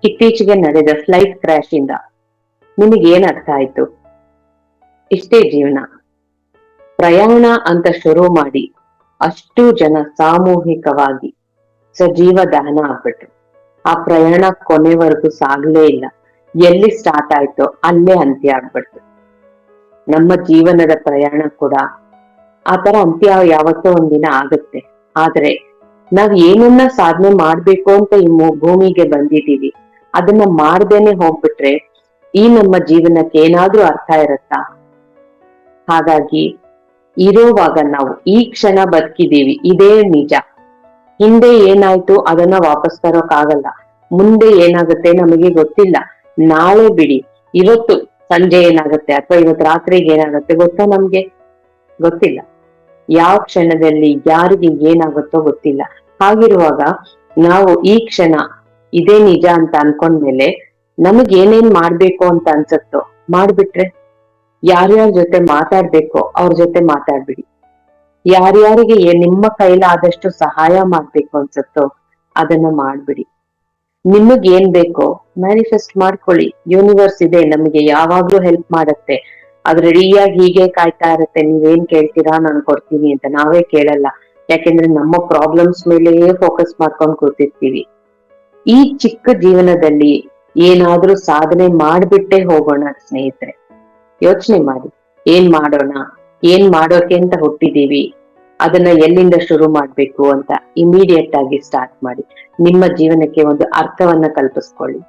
ಇತ್ತೀಚೆಗೆ ನಡೆದ flight crash ಇಂದ ನಿಮಗೆ ಏನ್ ಅರ್ಥ ಆಯ್ತು? ಇಷ್ಟೇ ಜೀವನ. ಪ್ರಯಾಣ ಅಂತ ಶುರು ಮಾಡಿ ಅಷ್ಟು ಜನ ಸಾಮೂಹಿಕವಾಗಿ ಸಜೀವ ದಹನ ಆಗ್ಬಿಟ್ರು. ಆ ಪ್ರಯಾಣ ಕೊನೆವರೆಗೂ ಸಾಗ್ಲೇ ಇಲ್ಲ. ಎಲ್ಲಿ ಸ್ಟಾರ್ಟ್ ಆಯ್ತೋ ಅಲ್ಲೇ ಅಂತ್ಯ ಆಗ್ಬಿಡ್ತು. ನಮ್ಮ ಜೀವನದ ಪ್ರಯಾಣ ಕೂಡ ಆತರ ಅಂತ್ಯ ಯಾವತ್ತೋ ಒಂದಿನ ಆಗುತ್ತೆ. ಆದ್ರೆ ನಾವ್ ಏನನ್ನ ಸಾಧನೆ ಮಾಡ್ಬೇಕು ಅಂತ ಈ ಭೂಮಿಗೆ ಬಂದಿದೀವಿ, ಅದನ್ನ ಮಾಡ್ದೇನೆ ಹೋಗ್ಬಿಟ್ರೆ ಈ ನಮ್ಮ ಜೀವನಕ್ಕೆ ಏನಾದ್ರೂ ಅರ್ಥ ಇರತ್ತಾ? ಹಾಗಾಗಿ ಇರೋವಾಗ ನಾವು ಈ ಕ್ಷಣ ಬದುಕಿದೀವಿ, ಇದೇ ನಿಜ. ಹಿಂದೆ ಏನಾಯ್ತು ಅದನ್ನ ವಾಪಸ್ ತರೋಕ್ ಆಗಲ್ಲ. ಮುಂದೆ ಏನಾಗುತ್ತೆ ನಮಗೆ ಗೊತ್ತಿಲ್ಲ. ನಾಳೆ ಬಿಡಿ, ಇವತ್ತು ಸಂಜೆ ಏನಾಗುತ್ತೆ ಅಥವಾ ಇವತ್ತು ರಾತ್ರಿಗೆ ಏನಾಗುತ್ತೆ ಗೊತ್ತಾ? ನಮ್ಗೆ ಗೊತ್ತಿಲ್ಲ. ಯಾವ ಕ್ಷಣದಲ್ಲಿ ಯಾರಿಗೆ ಏನಾಗುತ್ತೋ ಗೊತ್ತಿಲ್ಲ. ಹಾಗಿರುವಾಗ ನಾವು ಈ ಕ್ಷಣ ಇದೇ ನಿಜ ಅಂತ ಅನ್ಕೊಂಡ್ಮೇಲೆ ನಮಗ್ ಏನೇನ್ ಮಾಡ್ಬೇಕು ಅಂತ ಅನ್ಸತ್ತೋ ಮಾಡ್ಬಿಟ್ರೆ, ಯಾರ್ಯಾರ ಜೊತೆ ಮಾತಾಡ್ಬೇಕೋ ಅವ್ರ ಜೊತೆ ಮಾತಾಡ್ಬಿಡಿ. ಯಾರ್ಯಾರಿಗೆ ನಿಮ್ಮ ಕೈಲಾದಷ್ಟು ಸಹಾಯ ಮಾಡ್ಬೇಕು ಅನ್ಸತ್ತೋ ಅದನ್ನ ಮಾಡ್ಬಿಡಿ. ನಿಮಗ್ ಏನ್ ಬೇಕೋ ಮ್ಯಾನಿಫೆಸ್ಟ್ ಮಾಡ್ಕೊಳ್ಳಿ. ಯೂನಿವರ್ಸ್ ಇದೆ, ನಮಗೆ ಯಾವಾಗ್ಲೂ ಹೆಲ್ಪ್ ಮಾಡತ್ತೆ. ಅದ್ ರೆಡಿಯಾಗಿ ಹೀಗೆ ಕಾಯ್ತಾ ಇರತ್ತೆ, ನೀವೇನ್ ಕೇಳ್ತೀರಾ ನಾನ್ ಕೊಡ್ತೀನಿ ಅಂತ. ನಾವೇ ಕೇಳಲ್ಲ, ಯಾಕೆಂದ್ರೆ ನಮ್ಮ ಪ್ರಾಬ್ಲಮ್ಸ್ ಮೇಲೆ ಫೋಕಸ್ ಮಾಡ್ಕೊಂಡ್ ಕೂತಿರ್ತೀವಿ. ಈ ಚಿಕ್ಕ ಜೀವನದಲ್ಲಿ ಏನಾದ್ರೂ ಸಾಧನೆ ಮಾಡ್ಬಿಟ್ಟೆ ಹೋಗೋಣ ಸ್ನೇಹಿತರೆ. ಯೋಚನೆ ಮಾಡಿ, ಏನ್ ಮಾಡೋಣ, ಏನ್ ಮಾಡೋಕೆ ಅಂತ ಹುಟ್ಟಿದೀವಿ, ಅದನ್ನ ಎಲ್ಲಿಂದ ಶುರು ಮಾಡ್ಬೇಕು ಅಂತ ಇಮಿಡಿಯೇಟ್ ಆಗಿ ಸ್ಟಾರ್ಟ್ ಮಾಡಿ. ನಿಮ್ಮ ಜೀವನಕ್ಕೆ ಒಂದು ಅರ್ಥವನ್ನ ಕಲ್ಪಿಸ್ಕೊಳ್ಳಿ.